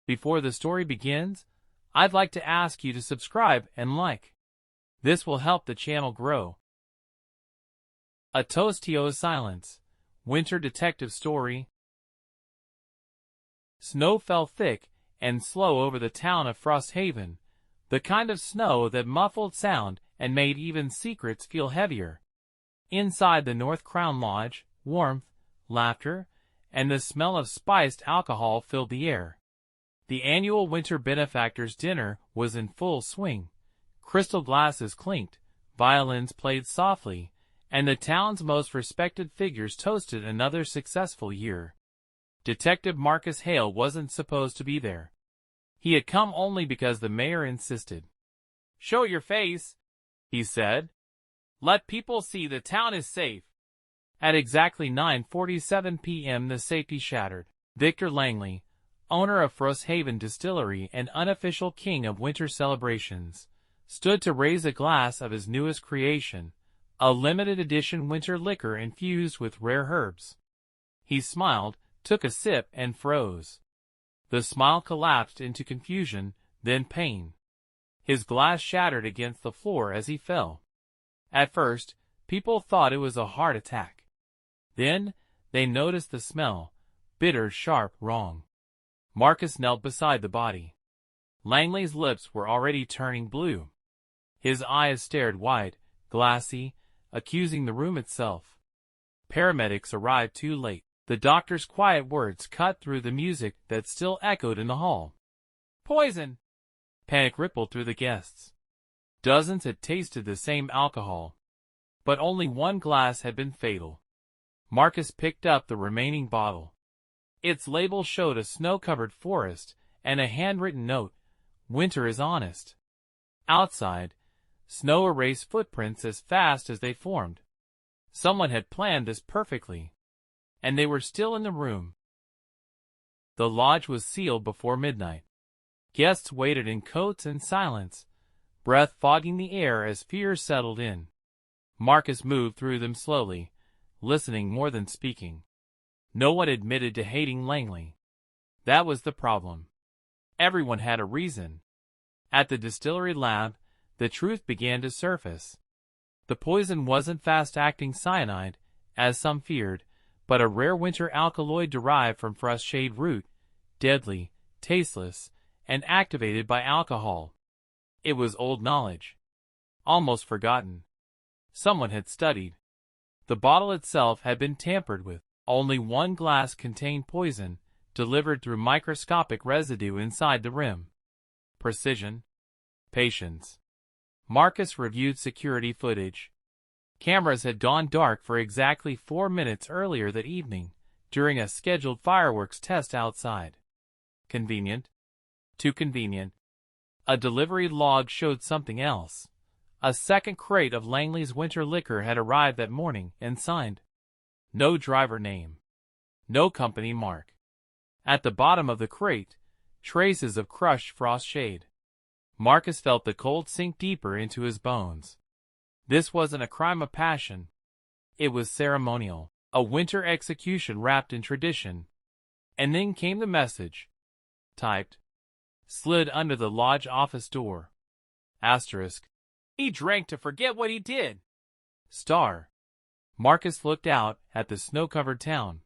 Before the story begins, I'd like to ask you to subscribe and like. This will help the channel grow. A Toastio's Silence, Winter Detective Story. Snow fell thick and slow over the town of Frosthaven, the kind of snow that muffled sound and made even secrets feel heavier. Inside the North Crown Lodge, warmth, laughter, and the smell of spiced alcohol filled the air. The annual Winter Benefactors' Dinner was in full swing. Crystal glasses clinked, violins played softly, and the town's most respected figures toasted another successful year. Detective Marcus Hale wasn't supposed to be there. He had come only because the mayor insisted. "Show your face," he said. "Let people see the town is safe." At exactly 9:47 p.m. the safety shattered. Victor Langley, owner of Frosthaven Distillery and unofficial king of winter celebrations, stood to raise a glass of his newest creation, a limited edition winter liquor infused with rare herbs. He smiled, took a sip, and froze. The smile collapsed into confusion, then pain. His glass shattered against the floor as he fell. At first, people thought it was a heart attack. Then, they noticed the smell, bitter, sharp, wrong. Marcus knelt beside the body. Langley's lips were already turning blue. His eyes stared wide, glassy, accusing the room itself. Paramedics arrived too late. The doctor's quiet words cut through the music that still echoed in the hall. "Poison!" Panic rippled through the guests. Dozens had tasted the same alcohol, but only one glass had been fatal. Marcus picked up the remaining bottle. Its label showed a snow-covered forest and a handwritten note, "Winter is honest." Outside, snow erased footprints as fast as they formed. Someone had planned this perfectly, and they were still in the room. The lodge was sealed before midnight. Guests waited in coats and silence, breath fogging the air as fear settled in. Marcus moved through them slowly, listening more than speaking. No one admitted to hating Langley. That was the problem. Everyone had a reason. At the distillery lab, the truth began to surface. The poison wasn't fast-acting cyanide, as some feared, but a rare winter alkaloid derived from frostshade root, deadly, tasteless, and activated by alcohol. It was old knowledge, almost forgotten. Someone had studied. The bottle itself had been tampered with. Only one glass contained poison, delivered through microscopic residue inside the rim. Precision. Patience. Marcus reviewed security footage. Cameras had gone dark for exactly 4 minutes earlier that evening, during a scheduled fireworks test outside. Convenient? Too convenient. A delivery log showed something else. A second crate of Langley's winter liquor had arrived that morning and signed. No driver name. No company mark. At the bottom of the crate, traces of crushed frost shade. Marcus felt the cold sink deeper into his bones. This wasn't a crime of passion. It was ceremonial, a winter execution wrapped in tradition. And then came the message. Typed. Slid under the lodge office door. Asterisk. He drank to forget what he did. Star. Marcus looked out at the snow-covered town.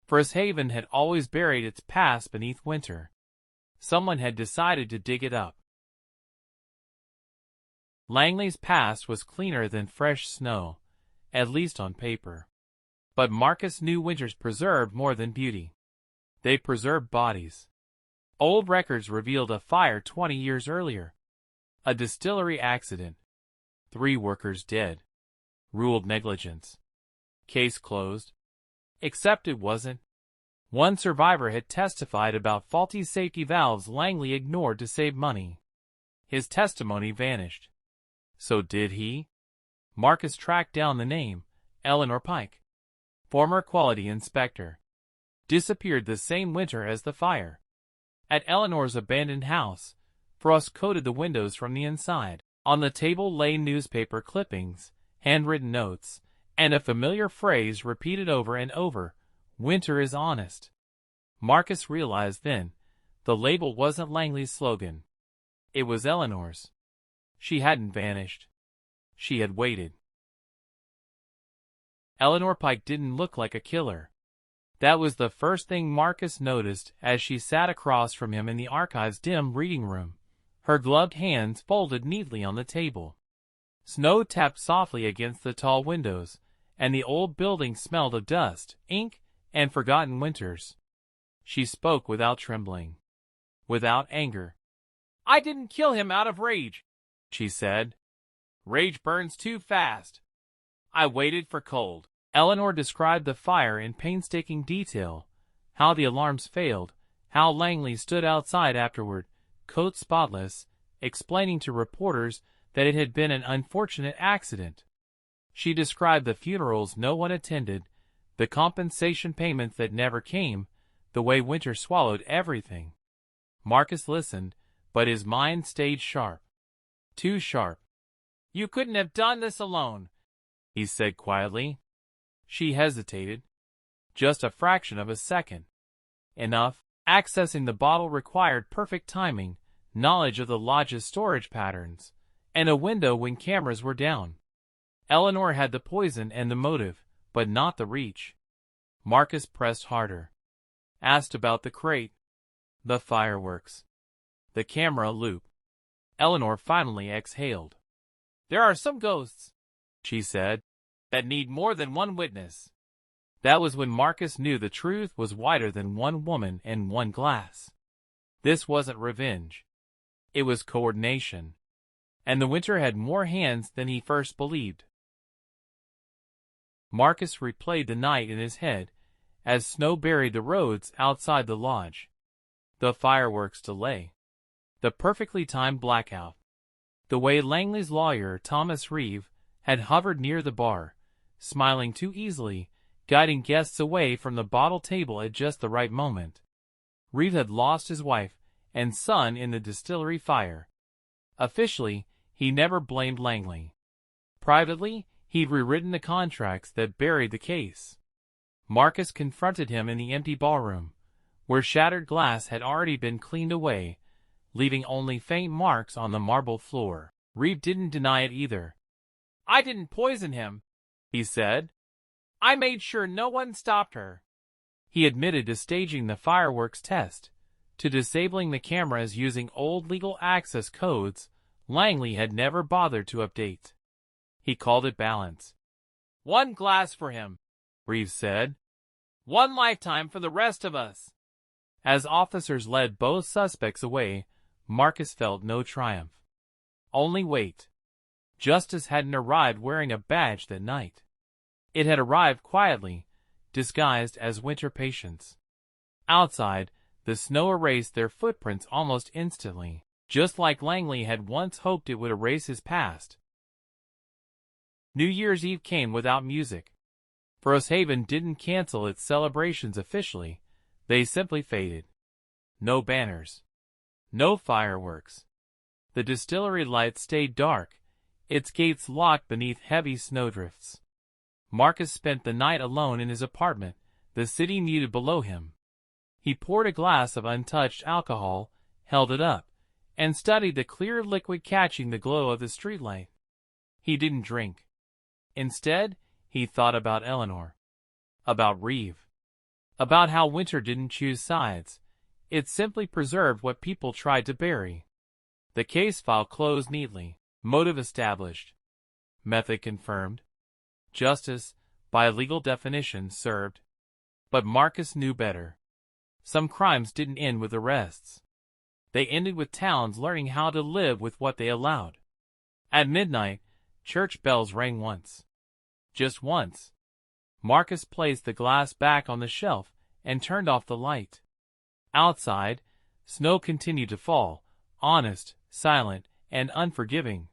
Frosthaven had always buried its past beneath winter. Someone had decided to dig it up. Langley's past was cleaner than fresh snow, at least on paper. But Marcus knew winters preserved more than beauty. They preserved bodies. Old records revealed a fire 20 years earlier. A distillery accident. 3 workers dead. Ruled negligence. Case closed. Except it wasn't. One survivor had testified about faulty safety valves Langley ignored to save money. His testimony vanished. So did he? Marcus tracked down the name, Eleanor Pike. Former quality inspector. Disappeared the same winter as the fire. At Eleanor's abandoned house, frost coated the windows from the inside. On the table lay newspaper clippings, handwritten notes, and a familiar phrase repeated over and over, "Winter is honest." Marcus realized then, The label wasn't Langley's slogan. It was Eleanor's. She hadn't vanished. She had waited. Eleanor Pike didn't look like a killer. That was the first thing Marcus noticed as she sat across from him in the archive's dim reading room, her gloved hands folded neatly on the table. Snow tapped softly against the tall windows, and the old building smelled of dust, ink, and forgotten winters. She spoke without trembling, without anger. "I didn't kill him out of rage," she said. "Rage burns too fast. I waited for cold." Eleanor described the fire in painstaking detail, how the alarms failed, how Langley stood outside afterward, coat spotless, explaining to reporters that it had been an unfortunate accident. She described the funerals no one attended, the compensation payments that never came, the way winter swallowed everything. Marcus listened, but his mind stayed sharp. Too sharp. "You couldn't have done this alone," he said quietly. She hesitated. Just a fraction of a second. Enough. Accessing the bottle required perfect timing, knowledge of the lodge's storage patterns, and a window when cameras were down. Eleanor had the poison and the motive, but not the reach. Marcus pressed harder. Asked about the crate, the fireworks, the camera loop. Eleanor finally exhaled. "There are some ghosts," she said, "that need more than one witness." That was when Marcus knew the truth was wider than one woman and one glass. This wasn't revenge. It was coordination. And the winter had more hands than he first believed. Marcus replayed the night in his head as snow buried the roads outside the lodge. The fireworks delay. The perfectly timed blackout. The way Langley's lawyer, Thomas Reeve, had hovered near the bar, smiling too easily, guiding guests away from the bottle table at just the right moment. Reeve had lost his wife and son in the distillery fire. Officially, he never blamed Langley. Privately, he'd rewritten the contracts that buried the case. Marcus confronted him in the empty ballroom, where shattered glass had already been cleaned away, leaving only faint marks on the marble floor. Reeve didn't deny it either. "I didn't poison him," he said. "I made sure no one stopped her." He admitted to staging the fireworks test, to disabling the cameras using old legal access codes Langley had never bothered to update. He called it balance. "One glass for him," Reeves said. "One lifetime for the rest of us." As officers led both suspects away, Marcus felt no triumph. Only weight. Justice hadn't arrived wearing a badge that night. It had arrived quietly, disguised as winter patience. Outside, the snow erased their footprints almost instantly, just like Langley had once hoped it would erase his past. New Year's Eve came without music. Frosthaven didn't cancel its celebrations officially, they simply faded. No banners. No fireworks. The distillery lights stayed dark, its gates locked beneath heavy snowdrifts. Marcus spent the night alone in his apartment, the city muted below him. He poured a glass of untouched alcohol, held it up, and studied the clear liquid catching the glow of the streetlight. He didn't drink. Instead, he thought about Eleanor. About Reeve. About how winter didn't choose sides. It simply preserved what people tried to bury. The case file closed neatly. Motive established. Method confirmed. Justice, by legal definition, served. But Marcus knew better. Some crimes didn't end with arrests. They ended with towns learning how to live with what they allowed. At midnight, church bells rang once. Just once. Marcus placed the glass back on the shelf and turned off the light. Outside, snow continued to fall, honest, silent, and unforgiving.